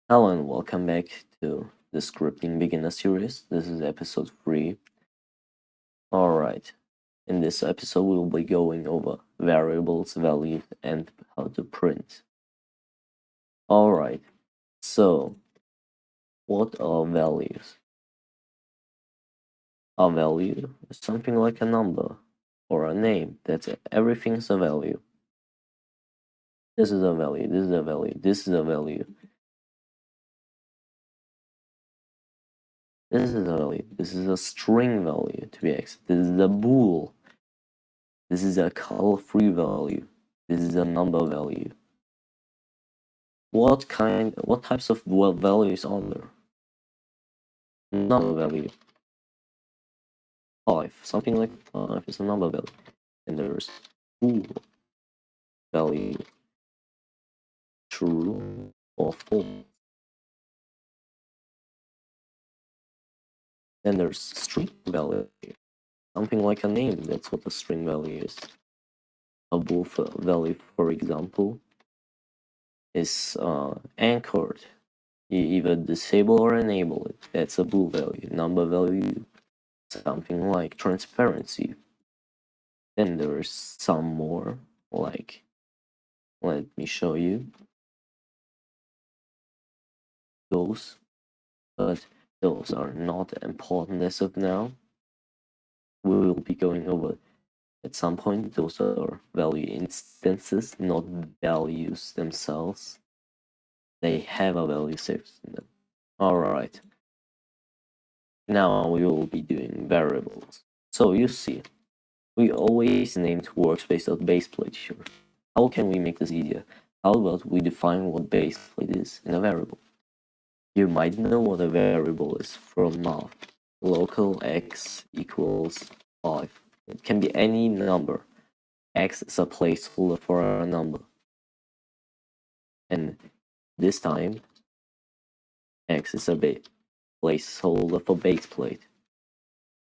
Hello and welcome back to the Scripting Beginner series. This is episode 3. Alright, in this episode we will be going over variables, values, and how to print. Alright, so what are values? A value is something like a number or a name. That's it. Everything's a value. This is a value, this is a value, this is a value. This is a value. This is a string value to be exact. This is a bool. This is a color-free value. This is a number value. What types of values are there? Number value. 5. Something like 5 is a number value. And there's bool value. True or false. Then there's string value. Something like a name. That's what a string value is. A bool value, for example, is anchored. You either disable or enable it. That's a bool value. Number value, something like transparency. Then there's some more, like, let me show you those, but those are not important as of now. We will be going over at some point. Those are value instances, not values themselves. They have a value saved in them. Alright. Now we will be doing variables. So you see, we always named workspace.baseplate here. How can we make this easier? How about we define what baseplate is in a variable? You might know what a variable is from math. Local x equals 5. It can be any number. X is a placeholder for a number. And this time, x is a placeholder for baseplate.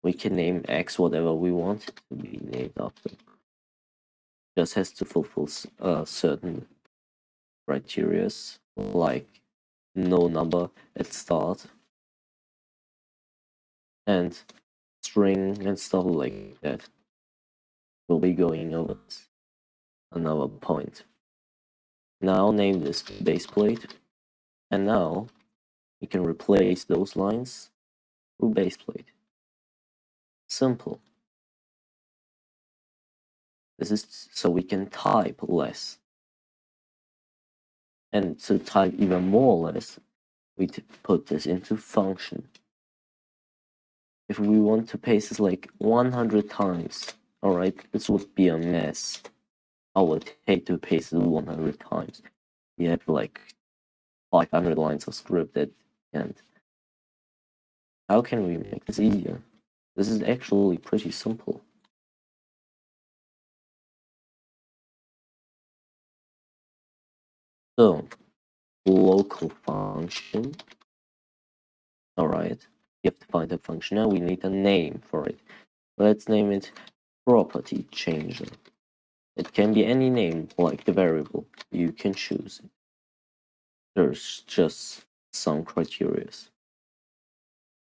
We can name x whatever we want it to be named after. Just has to fulfill certain criteria, like no number at start and string and stuff like that. We'll be going over another point. Now name this baseplate, and now we can replace those lines through baseplate. Simple. This is so we can type less. And to type even more less, we put this into function. If we want to paste this like 100 times, alright, this would be a mess. I would hate to paste it 100 times. You have like 500 lines of script at the end. How can we make this easier? This is actually pretty simple. So, local function. Alright, you have to find a function. Now we need a name for it. Let's name it property changer. It can be any name, like the variable. You can choose it. There's just some criteria.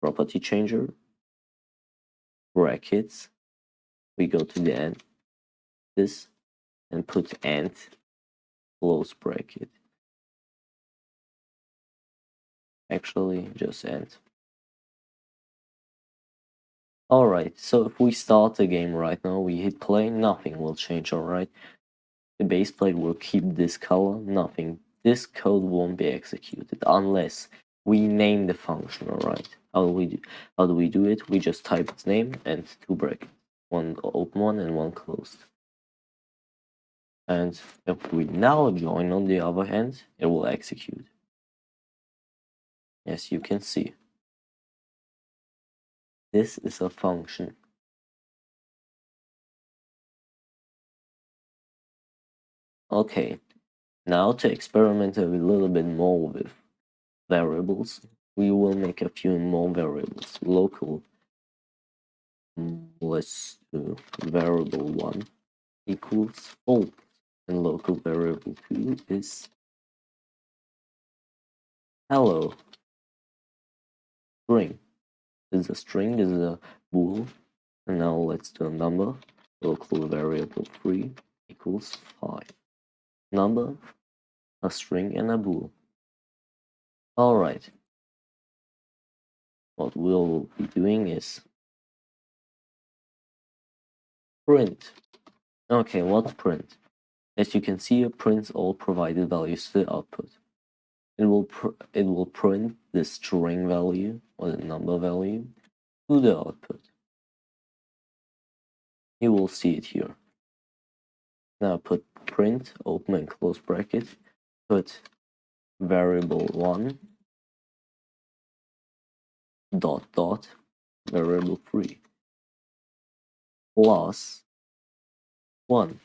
Property changer, brackets. We go to the end, this, and put end, close bracket. Actually, just end. Alright, so if we start the game right now, we hit play, nothing will change, alright? The baseplate will keep this color, nothing. This code won't be executed unless we name the function, alright? How do we do it? We just type its name and two brackets. One open one and one closed. And if we now join on the other hand, it will execute. As you can see. This is a function. Okay, now to experiment a little bit more with variables, we will make a few more variables. Local, let's do variable 1 equals false, and local variable 2 is hello string. This is a string, this is a bool. And now let's do a number. Local variable 3 equals 5. Number, a string, and a bool. Alright. What we'll be doing is print. Okay, what print? As you can see, it prints all provided values to the output. It will print the string value or the number value to the output. You will see it here. Now put print, open and close bracket, put variable 1 dot dot variable 3 plus 1.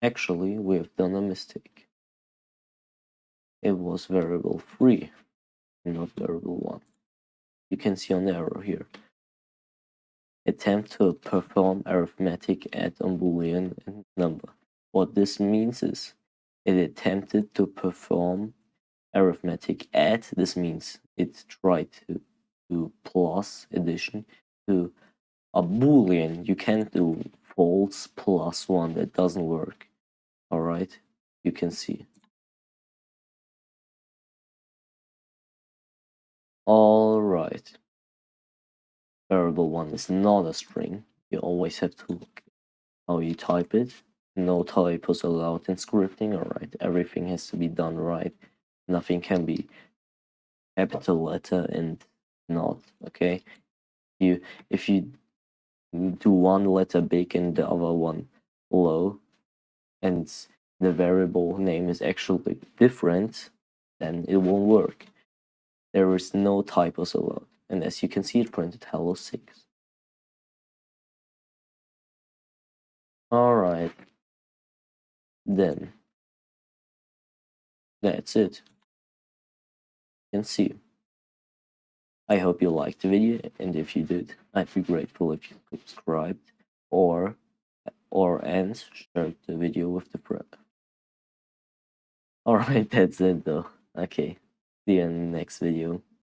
Actually, we've done a mistake. It was variable 3, not variable 1. You can see an error here. Attempt to perform arithmetic add on Boolean number. What this means is it attempted to perform arithmetic add. This means it tried to do plus addition to a Boolean. You can't do false plus 1. That doesn't work. Alright, you can see. Alright. Variable 1 is not a string. You always have to look how you type it. No typos allowed in scripting, alright. Everything has to be done right. Nothing can be capital letter and not, okay? If you do one letter big and the other one low, and the variable name is actually different, then it won't work. There is no typos allowed. And as you can see, it printed hello 6. Alright. Then that's it. You can see. I hope you liked the video, and if you did, I'd be grateful if you subscribed or shared the video with the friend. Alright, that's it though. Okay, see you in the next video.